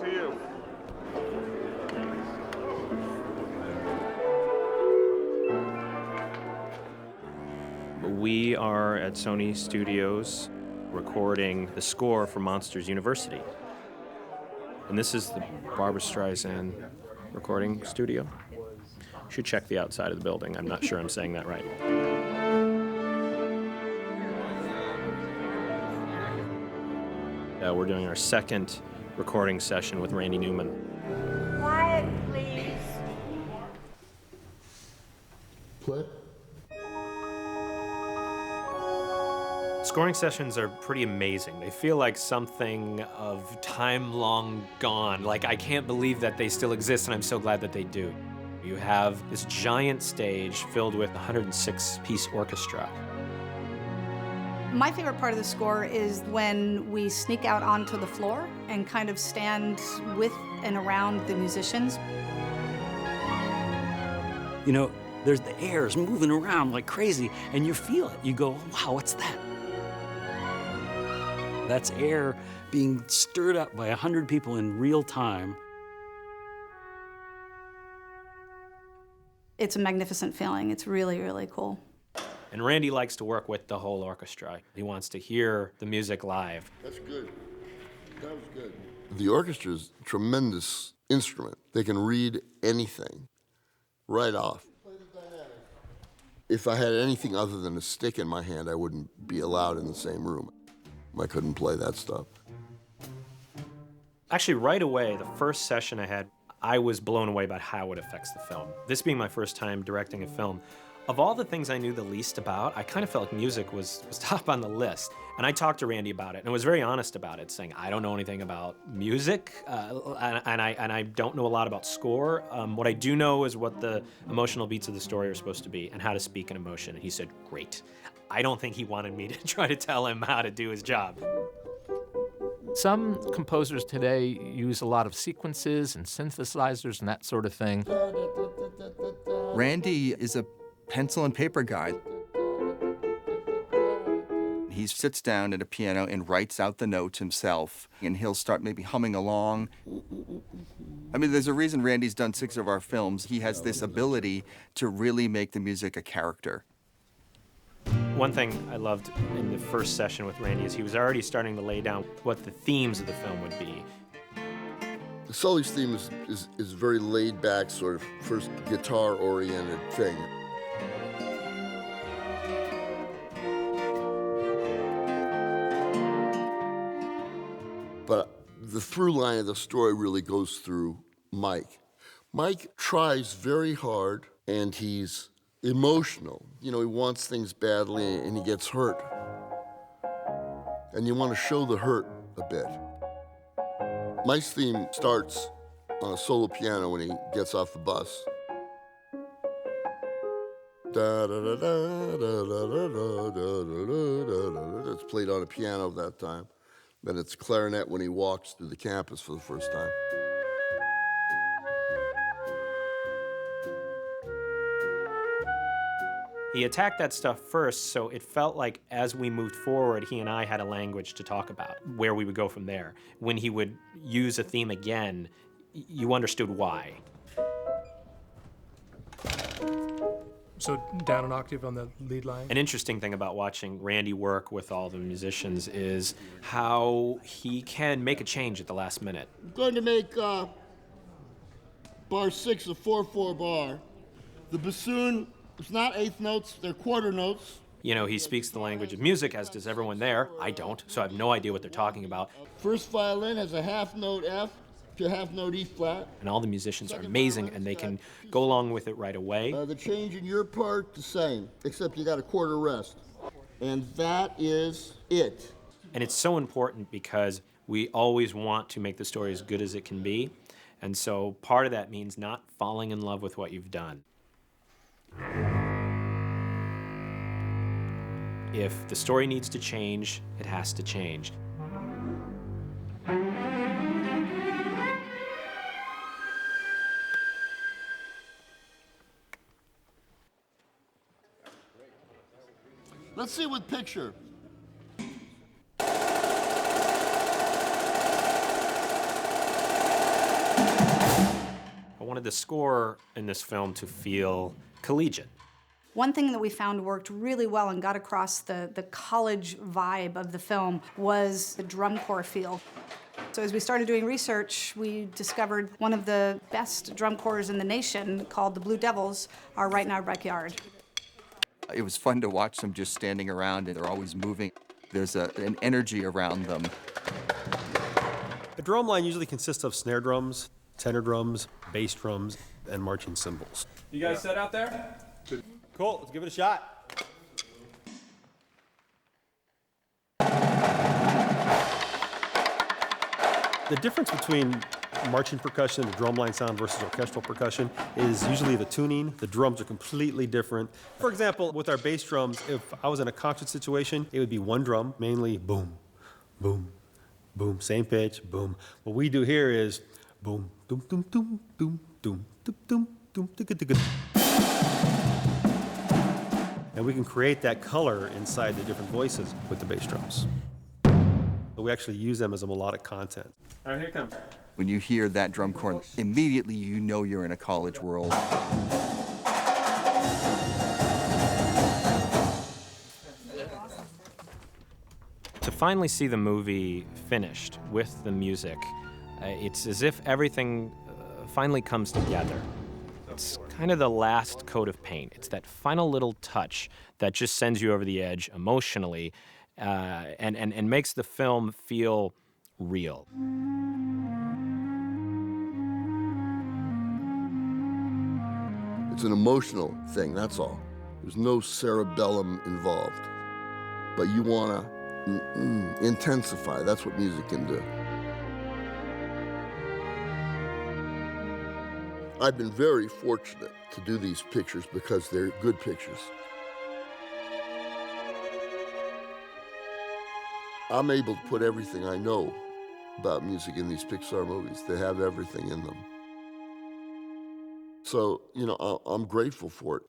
to you. We are at Sony Studios recording the score for Monsters University. And this is the Barbra Streisand recording studio. Should check the outside of the building. I'm not sure I'm saying that right. We're doing our second recording session with Randy Newman. Quiet, please. Play. Scoring sessions are pretty amazing. They feel like something of time long gone. Like, I can't believe that they still exist, and I'm so glad that they do. You have this giant stage filled with a 106-piece orchestra. My favorite part of the score is when we sneak out onto the floor and kind of stand with and around the musicians. You know, there's the air's moving around like crazy, and you feel it. You go, wow, what's that? That's air being stirred up by 100 people in real time. It's a magnificent feeling. It's really, really cool. And Randy likes to work with the whole orchestra. He wants to hear the music live. That's good. That was good. The orchestra's a tremendous instrument. They can read anything right off. If I had anything other than a stick in my hand, I wouldn't be allowed in the same room. I couldn't play that stuff. Actually, right away, the first session I had, I was blown away by how it affects the film. This being my first time directing a film, of all the things I knew the least about, I kind of felt like music was top on the list. And I talked to Randy about it, and I was very honest about it, saying, I don't know anything about music, and I don't know a lot about score. What I do know is what the emotional beats of the story are supposed to be and how to speak an emotion. And he said, great. I don't think he wanted me to try to tell him how to do his job. Some composers today use a lot of sequences and synthesizers and that sort of thing. Randy is a pencil and paper guy. He sits down at a piano and writes out the notes himself, and he'll start maybe humming along. I mean, there's a reason Randy's done 6 of our films. He has this ability to really make the music a character. One thing I loved in the first session with Randy is he was already starting to lay down what the themes of the film would be. Sully's theme is very laid back, sort of first guitar-oriented thing. But the through line of the story really goes through Mike. Mike tries very hard, and he's emotional. You know, he wants things badly, and he gets hurt. And you want to show the hurt a bit. Mike's theme starts on a solo piano when he gets off the bus. Da, da, da, da, da, da, da, da, da, da, da. It's played on a piano that time. Then it's clarinet when he walks through the campus for the first time. He attacked that stuff first, so it felt like as we moved forward, he and I had a language to talk about, where we would go from there. When he would use a theme again, you understood why. So down an octave on the lead line? An interesting thing about watching Randy work with all the musicians is how he can make a change at the last minute. I'm going to make bar 6 a 4/4 bar. The bassoon, it's not eighth notes, they're quarter notes. You know, he speaks the language of music, as does everyone there. I don't, so I have no idea what they're talking about. First violin has a half note F to half note E flat. And all the musicians are amazing, and they can go along with it right away. The change in your part, the same, except you got a quarter rest. And that is it. And it's so important because we always want to make the story as good as it can be. And so part of that means not falling in love with what you've done. If the story needs to change, it has to change. Let's see with picture. wanted the score in this film to feel collegiate. One thing that we found worked really well and got across the college vibe of the film was the drum corps feel. So as we started doing research, we discovered one of the best drum corps in the nation, called the Blue Devils, are right in our backyard. It was fun to watch them just standing around, and they're always moving. There's an energy around them. A drum line usually consists of snare drums, tenor drums, bass drums, and marching cymbals. You guys set out there? Cool, let's give it a shot. The difference between marching percussion, the drumline sound versus orchestral percussion is usually the tuning. The drums are completely different. For example, with our bass drums, if I was in a concert situation, it would be one drum, mainly boom, boom, boom, same pitch, boom. What we do here is boom, doom, doom, doom, doom, doom, doom, doom, doom, digga, digga. And we can create that color inside the different voices with the bass drums. We actually use them as a melodic content. All right, here it comes. When you hear that drum corps, immediately you know you're in a college world. To finally see the movie finished with the music, it's as if everything finally comes together. It's kind of the last coat of paint. It's that final little touch that just sends you over the edge emotionally and makes the film feel real. It's an emotional thing, that's all. There's no cerebellum involved. But you want to intensify. That's what music can do. I've been very fortunate to do these pictures because they're good pictures. I'm able to put everything I know about music in these Pixar movies. They have everything in them. So, I'm grateful for it.